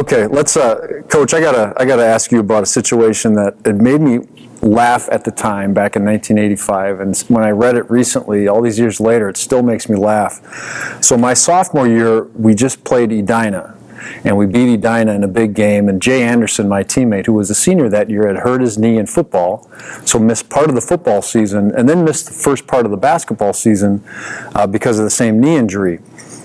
Okay, let's, Coach. I gotta ask you about a situation that it made me laugh at the time back in 1985, and when I read it recently, all these years later, it still makes me laugh. So my sophomore year, we just played Edina, and we beat Edina in a big game. And Jay Anderson, my teammate, who was a senior that year, had hurt his knee in football, so missed part of the football season, and then missed the first part of the basketball season because of the same knee injury.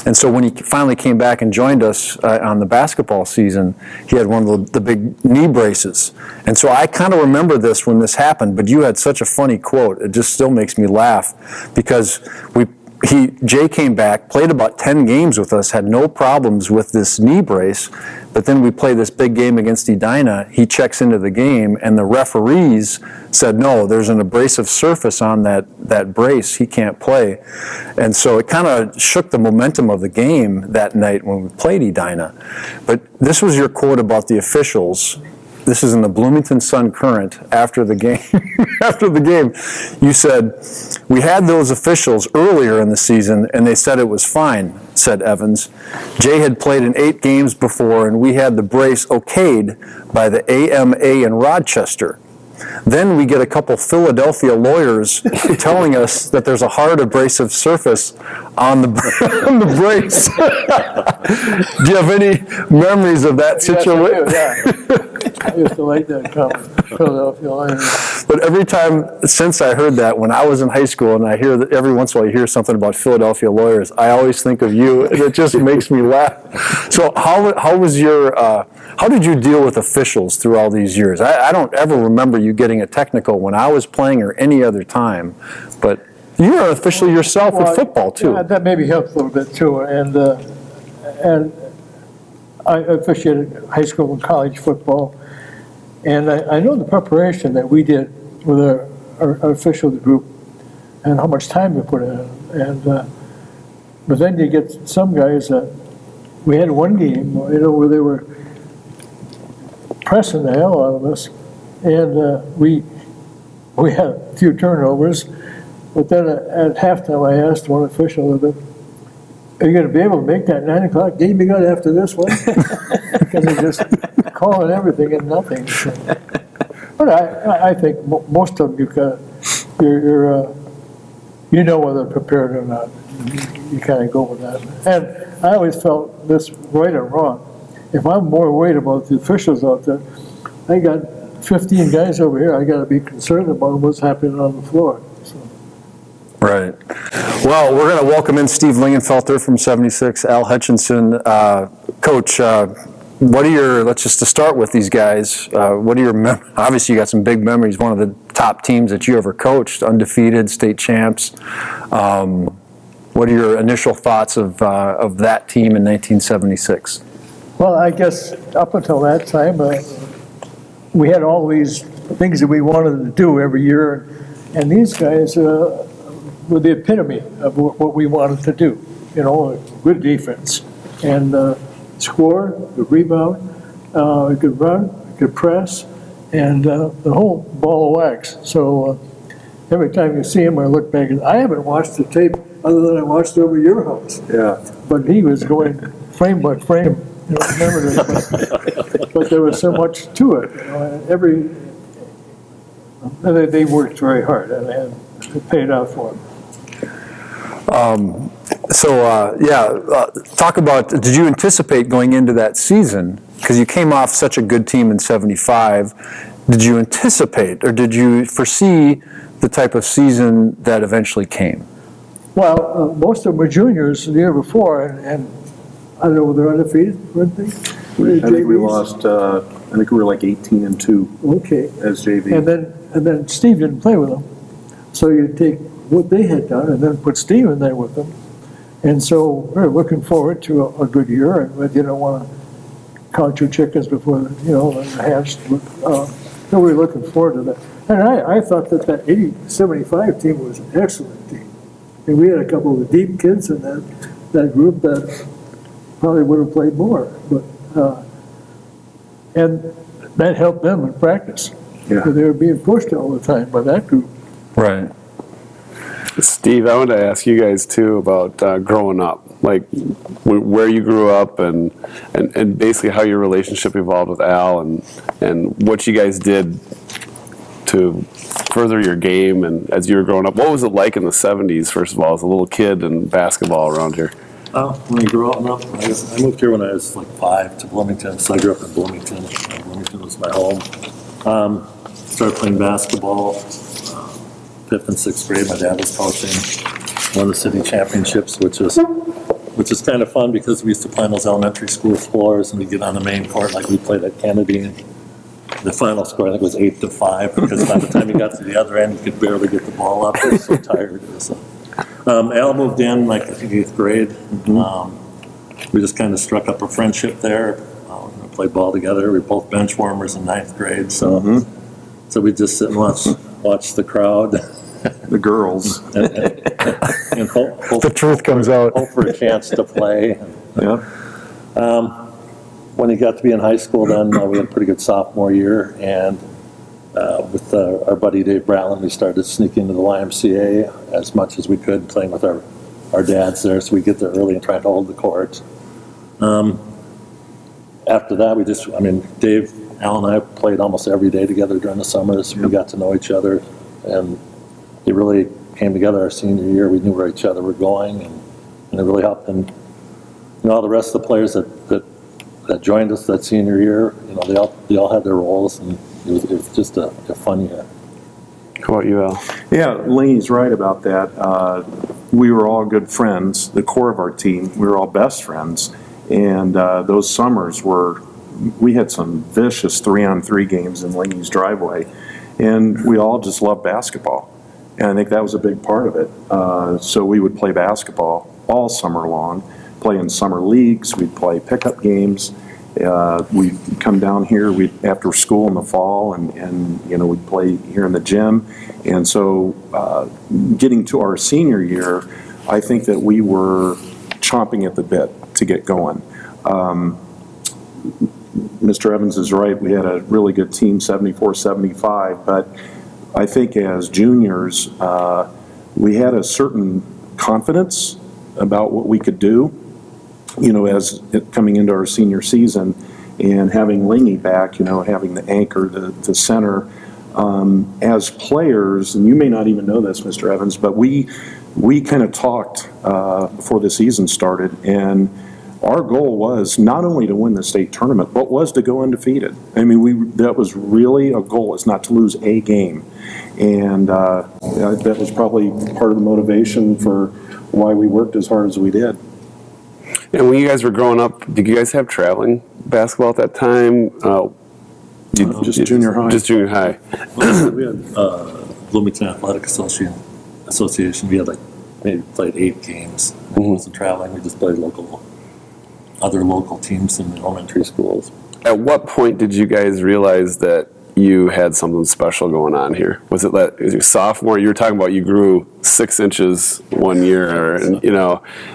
And so when he finally came back and joined us on the basketball season, he had one of the big knee braces. And so I kind of remember this when this happened, but you had such a funny quote. It just still makes me laugh because Jay came back, played about 10 games with us, had no problems with this knee brace, but then we play this big game against Edina. He checks into the game, and the referees said, no, there's an abrasive surface on that brace. He can't play. And so it kind of shook the momentum of the game that night when we played Edina. But this was your quote about the officials. This is in the Bloomington Sun-Current after the game. After the game, you said, we had those officials earlier in the season, and they said it was fine, said Evans. Jay had played in 8 games before, and we had the brace okayed by the AMA in Rochester. Then we get a couple Philadelphia lawyers telling us that there's a hard abrasive surface on the brace. Do you have any memories of that situation? Yes, I used to like that comment, Philadelphia Lions. But every time since I heard that, when I was in high school, and I hear that every once in a while you hear something about Philadelphia lawyers, I always think of you, and it just makes me laugh. So how was your, how did you deal with officials through all these years? I don't ever remember you getting a technical when I was playing or any other time, but you're an official yourself with football too. Yeah, that maybe helps a little bit too, and I officiated high school and college football, and I know the preparation that we did with our official group and how much time we put in, and but then you get some guys that we had one game, where they were pressing the hell out of us, and we had a few turnovers, but then at halftime I asked one official, are you going to be able to make that 9 o'clock game you got after this one? Because they're just calling everything and nothing. So. But I think most of them you know whether they're prepared or not. You kind of go with that. And I always felt this, right or wrong, if I'm more worried about the officials out there, I got 15 guys over here, I got to be concerned about what's happening on the floor. So. Right. Well, we're going to welcome in Steve Lingenfelter from 76, Al Hutchinson. Coach, what are your, let's just to start with these guys, what are your, obviously you got some big memories, one of the top teams that you ever coached, undefeated, state champs. What are your initial thoughts of that team in 1976? Well, I guess up until that time, we had all these things that we wanted to do every year, and these guys were the epitome of what we wanted to do. You know, good defense, and score, good rebound, good run, good press, and the whole ball of wax. So every time you see him, I look back, and I haven't watched the tape other than I watched over your house. Yeah. But he was going frame by frame. You know, remember this, but there was so much to it. You know, they worked very hard, and it paid off for them. Talk about, did you anticipate going into that season, because you came off such a good team in 75, did you anticipate, or did you foresee the type of season that eventually came? Well, most of them were juniors the year before, and I don't know, they're undefeated, weren't they? I think we lost, I think we were like 18-2. Okay. As JV. And then Steve didn't play with them. So you take what they had done and then put Steve in there with them. And so we're looking forward to a good year, and you don't want to count your chickens before the hatched. So we're looking forward to that. And I thought that 75 team was an excellent team. And we had a couple of deep kids in that group that probably would have played more, but and that helped them in practice. Yeah. They were being pushed all the time by that group. Right. Steve, I wanted to ask you guys too about growing up, like where you grew up and basically how your relationship evolved with Al and what you guys did to further your game and as you were growing up. What was it like in the 70s, first of all, as a little kid and basketball around here? When I grew up, I moved here when I was like 5 to Bloomington, so I grew up in Bloomington. Bloomington was my home. Started playing basketball, 5th and 6th grade. My dad was coaching. Won the city championships, which is kind of fun because we used to play on those elementary school floors and we'd get on the main court like we played at Kennedy. And the final score, I think, was 8-5 because by the time you got to the other end, you could barely get the ball up. I was so tired. Al moved in, like, I think 8th grade. We just kind of struck up a friendship there. We played ball together. We were both bench warmers in 9th grade. So we'd just sit and watch the crowd. The girls. and hope The truth comes out. hope for a chance to play. Yeah. When he got to be in high school, then we had a pretty good sophomore year. And with our buddy Dave Bratland, we started sneaking into the YMCA as much as we could, playing with our dads there, so we get there early and try to hold the court. After that, Dave, Al, and I played almost every day together during the summers. We got to know each other, and it really came together our senior year. We knew where each other were going, and it really helped. And all the rest of the players that joined us that senior year, they all had their roles, and it was just a fun year. How about you, Al? Yeah, Lainey's right about that. We were all good friends, the core of our team. We were all best friends. And those summers we had some vicious 3-on-3 games in Laney's driveway. And we all just loved basketball. And I think that was a big part of it. So we would play basketball all summer long, play in summer leagues, we'd play pickup games. We'd come down here after school in the fall and we'd play here in the gym. And so getting to our senior year, I think that we were chomping at the bit to get going. Mr. Evans is right. We had a really good team, 74-75, but I think as juniors, we had a certain confidence about what we could do, as coming into our senior season and having Laney back, having the anchor, the center. As players, and you may not even know this, Mr. Evans, but we kind of talked before the season started, and our goal was not only to win the state tournament, but was to go undefeated. That was really a goal, is not to lose a game. And that was probably part of the motivation for why we worked as hard as we did. And when you guys were growing up, did you guys have traveling basketball at that time? Just junior high. Just junior high. We had Bloomington Athletic Association. We had maybe played 8 games. It wasn't traveling. We just played other local teams in the elementary schools. At what point did you guys realize that you had something special going on here? Was it your sophomore? You were talking about you grew 6 inches one year,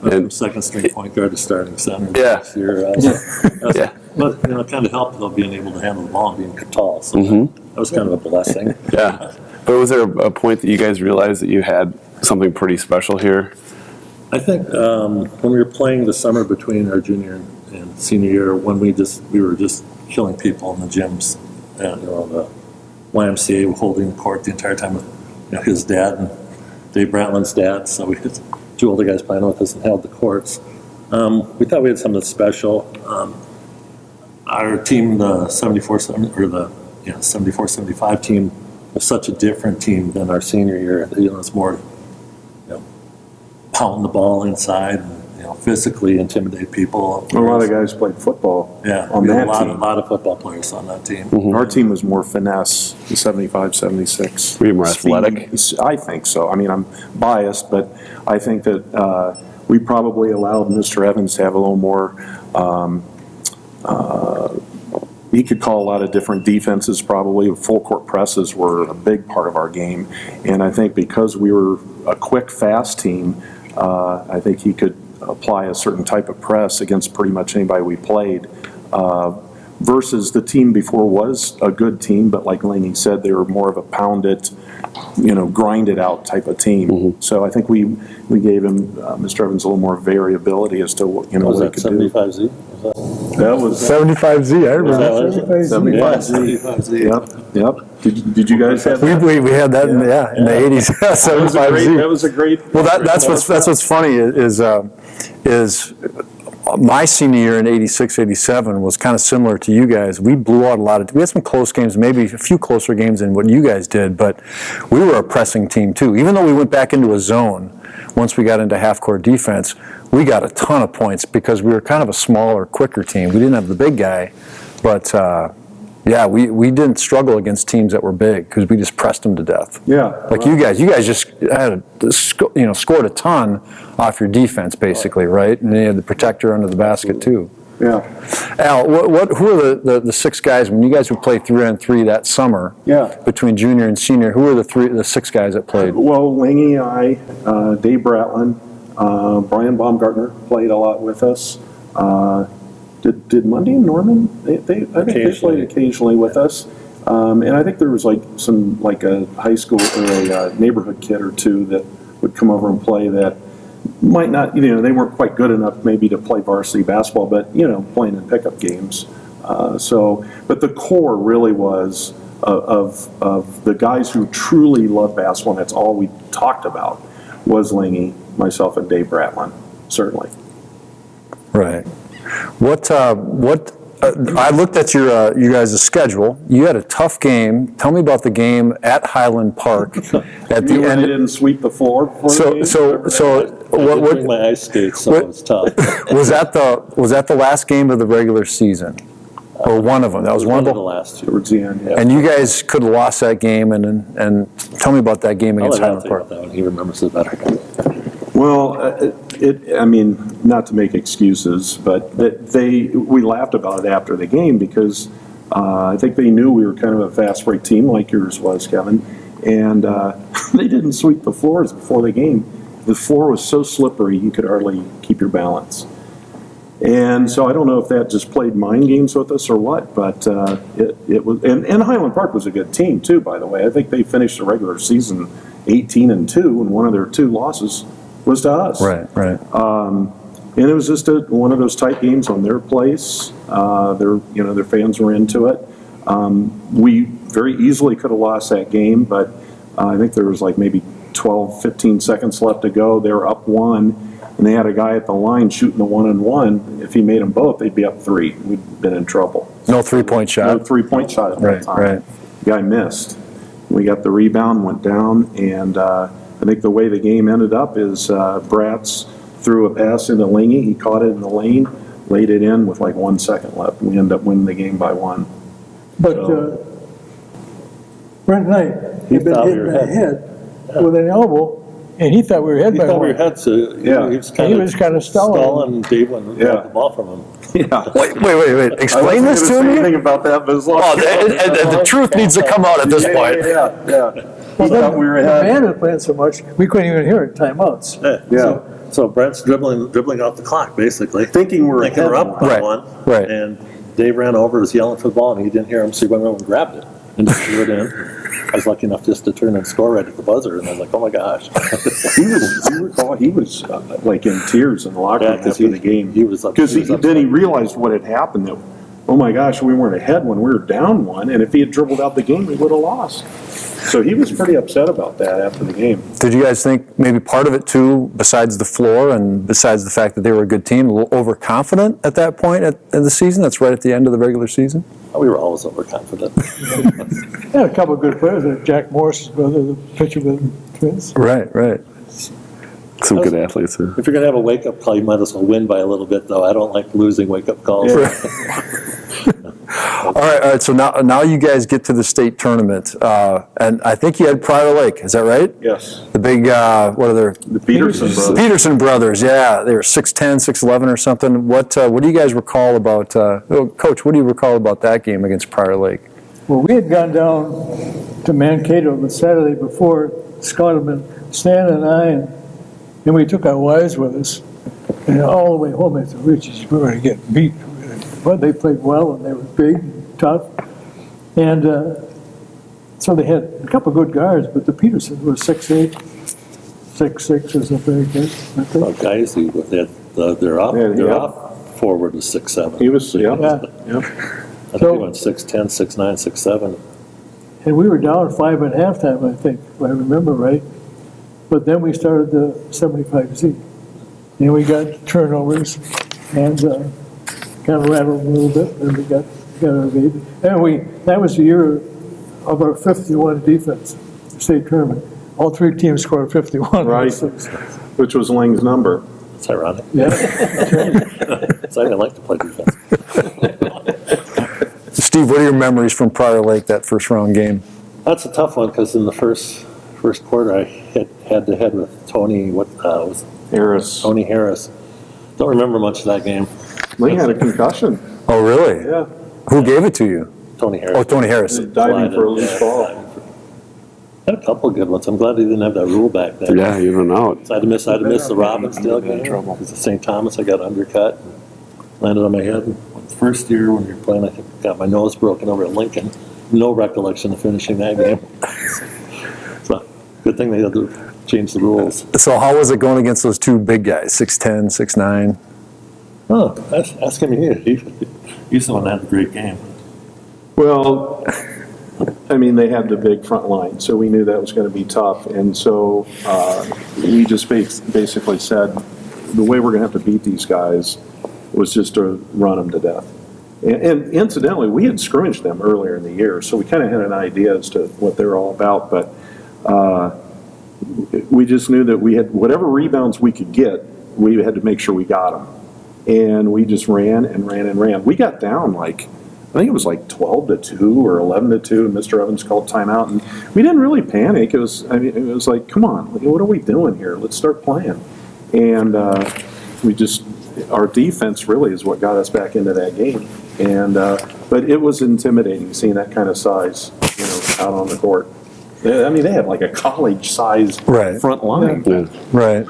From second string point guard to starting center Yeah. this year. Yeah. But it kind of helped though, being able to handle the ball and being tall. So that was kind of a blessing. Yeah. But was there a point that you guys realized that you had something pretty special here? I think when we were playing the summer between our junior and senior year, when we were just killing people in the gyms, and the YMCA were holding the court the entire time with his dad and Dave Bratland's dad. So we had 2 older guys playing with us and held the courts. We thought we had something special. Our team, the 74-75 team, was such a different team than our senior year. It's more pounding the ball inside and physically intimidate people. A lot of guys played football on we had that team. a lot of football players on that team. Our team was more finesse, 75-76. Were you more Speed. athletic? I think so. I'm biased, but I think that we probably allowed Mr. Evans to have a little more. He could call a lot of different defenses probably. Full court presses were a big part of our game. And I think because we were a quick, fast team, I think he could apply a certain type of press against pretty much anybody we played. versus the team before was a good team, but like Laney said, they were more of a pound it, grind it out type of team. So I think we gave him, Mr. Evans, a little more variability as to what, Was what he that could do. 75Z? That was 75Z, I remember. 75Z. Yep. Did you guys have that? We had that in the 80s, That was a great, 75Z. Well, that's what's funny is my senior year in 86, 87 was kind of similar to you guys. We blew out we had some close games, maybe a few closer games than what you guys did, but we were a pressing team too. Even though we went back into a zone, once we got into half-court defense, we got a ton of points because we were kind of a smaller, quicker team. We didn't have the big guy, but we didn't struggle against teams that were big because we just pressed them to death. Yeah. Like you guys just had scored a ton off your defense basically, right? And you had the protector under the basket too. Yeah. Al, who are the six guys when you guys would play 3-on-3 that summer? Yeah. Between junior and senior, who are the six guys that played? Well, Langy, Dave Bratlin, Brian Baumgartner played a lot with us. Did Mundy and Norman? I think they played occasionally with us. And I think there was like a high school or a neighborhood kid or two that would come over and play that might not, they weren't quite good enough maybe to play varsity basketball, but, playing in pickup games. But the core really was of the guys who truly loved basketball, and that's all we talked about, was Langy, myself, and Dave Bratlin, certainly. Right. I looked at you guys' schedule. You had a tough game. Tell me about the game at Highland Park at the When end. they didn't sweep the floor before the game? I did bring my ice skates, so it was tough. was that the last game of the regular season, or one of them? That was one of the them. last two. Towards the end, yeah. And you guys could have lost that game. And tell me about that game I'll against let Al Highland think about Park. that one. He remembers it better. Well, not to make excuses, but we laughed about it after the game because I think they knew we were kind of a fast break team like yours was, Kevin, and they didn't sweep the floors before the game. The floor was so slippery you could hardly keep your balance. And so I don't know if that just played mind games with us or what, but it was. And Highland Park was a good team too, by the way. I think they finished the regular season 18-2, and one of their two losses was to us. Right. And it was just one of those tight games on their place. Their fans were into it. We very easily could have lost that game, but I think there was maybe 12, 15 seconds left to go. They were up 1, and they had a guy at the line shooting the 1-on-1. If he made them both, they'd be up 3. We'd been in trouble. No 3-point shot. No 3-point shot at that time. Right. The guy missed. We got the rebound, went down, and I think the way the game ended up is Bratz threw a pass into Langy. He caught it in the lane, laid it in with 1 second left. We ended up winning the game by 1. But Brent Knight had been thought we hit were in the ahead. head with an elbow, and he thought we were ahead He by thought we were one. ahead, so Yeah. he was kind of stalling. Dave went and got the ball from him. Yeah. Wait. Explain this to I wasn't gonna say me. anything about that, but as long Oh, the truth needs to come out at this point. Yeah. He Well, thought we were the ahead. band was playing so much, we couldn't even hear it, timeouts. Yeah. So Brent's dribbling out the clock, basically. Thinking we're Thinking ahead. we're up by Right, one. right. And Dave ran over, was yelling for the ball, and he didn't hear him, so he went over and grabbed it and just threw it in. I was lucky enough just to turn and score right at the buzzer, and I was like, oh my gosh. He was in tears in the locker Yeah, room 'cause after the game. he was Because upset. then he realized what had happened, that, oh my gosh, we weren't ahead when we were down 1, and if he had dribbled out the game, we would have lost. So he was pretty upset about that after the game. Did you guys think maybe part of it too, besides the floor and besides the fact that they were a good team, a little overconfident at that point in the season? That's right at the end of the regular season? We were always overconfident. Had a couple of good players, Jack Morris's brother, the pitcher with the Twins. Right. Some good athletes. Huh? If you're gonna have a wake-up call, you might as well win by a little bit, though. I don't like losing wake-up calls. All right. So now you guys get to the state tournament, and I think you had Prior Lake. Is that right? Yes. The big what are their The Peterson brothers. Peterson brothers? Yeah, they were 6'10", 6'11", or something. What do you guys recall about? Coach, what do you recall about that game against Prior Lake? Well, we had gone down to Mankato the Saturday before, Scott had been, Stan and I, and we took our wives with us. And all the way home, I said, Richie, we're going to get beat. well, they played well, and they were big, and tough. And so they had a couple of good guards, but the Petersons were 6'8", 6'6" or something like that. I Well, think. guys, they're off forward was 6'7". He was, yeah. Yeah. Yeah. I think he went 6'10", 6'9", 6'7". And we were down 5 at halftime, I think, if I remember right. But then we started the 75Z. And we got turnovers and kind of rattled a little bit, and we got our lead. And that was the year of our 51 defense, state tournament. All 3 teams scored 51. Right. Which was Lang's number. It's ironic. Yeah. So I didn't like to play defense. Steve, what are your memories from Prior Lake, that first round game? That's a tough one because in the first quarter I hit head to head with Tony. Harris. Tony Harris. Don't remember much of that game. Lang had a concussion. Oh, really? Yeah. Who gave it to you? Tony Harris. Oh, Tony Harris. Diving for a loose ball. Had a couple of good ones. I'm glad they didn't have that rule back then. Yeah, you don't know. So I'd have missed the Robbinsdale game. Because at St. Thomas, I got undercut, and landed on my head. The first year when you're playing, I think I got my nose broken over at Lincoln. No recollection of finishing that game. So good thing they had to change the rules. So how was it going against those 2 big guys, 6'10", 6'9"? Oh, ask him here. He's the one that had the great game. Well, I mean, they had the big front line, so we knew that was going to be tough. And so we just basically said, the way we're going to have to beat these guys was just to run them to death. And incidentally, we had scrimmaged them earlier in the year, so we kind of had an idea as to what they were all about. But we just knew that we had whatever rebounds we could get, we had to make sure we got them. And we just ran and ran and ran. We got down I think it was 12-2 or 11-2, and Mr. Evans called timeout, and we didn't really panic. It was like, come on, what are we doing here? Let's start playing. And our defense really is what got us back into that game. And but it was intimidating seeing that kind of size, out on the court. I mean, they had like a college-sized Right. front line. Yeah. Right.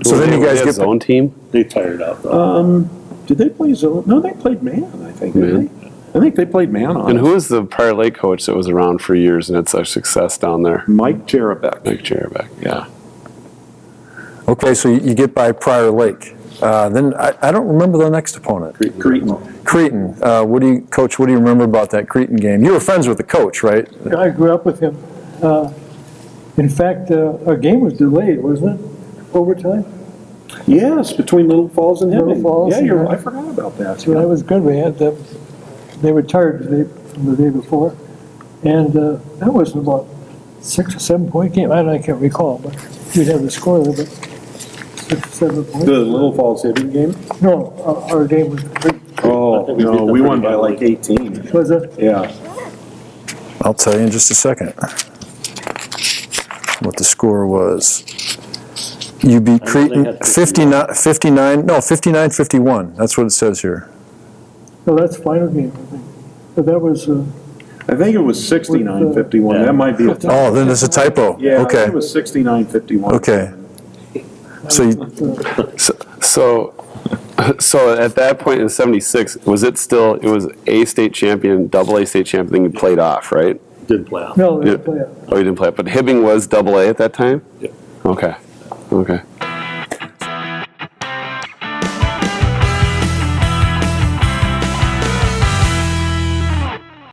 So then you guys get zone team. They tired out, though. Did they play zone? No, they played man, I think. Man. Didn't they? I think they played man on And us. who was the Prior Lake coach that was around for years and had such success down there? Mike Jerabek. Mike Jerabek. Yeah. Okay, so you get by Prior Lake. Then I don't remember the next opponent. Cretan. Cretan. Coach, what do you remember about that Cretan game? You were friends with the coach, right? I grew up with him. In fact, our game was delayed, wasn't it? Overtime? Yes, between Little Falls and Little Hibbing. Falls, Yeah, yeah. I forgot about that. So that was good. We had them. They retired from the day before. And that was about 6 or 7 point game. I can't recall, but we'd have the score there, but 6 or 7 points. The Little Falls Hibbing game? No, our game was, Oh, think we beat no, them we pretty won by badly. like 18. was it? Yeah. I'll tell you in just a second what the score was. You beat I know they Cretan had 59-51. That's what it says here. No, that's final game, I think. But that was, I think it was 69-51. Yeah. That might be a typo. Oh, then it's a typo. Yeah, I think Okay. it was 69-51. Okay. So So at that point in '76, it was A state champion, AA state champion, then you played off, right? Didn't play out. no, they Yeah. didn't play it. Oh, you didn't play it, but Hibbing was AA at that time? Yeah. Okay.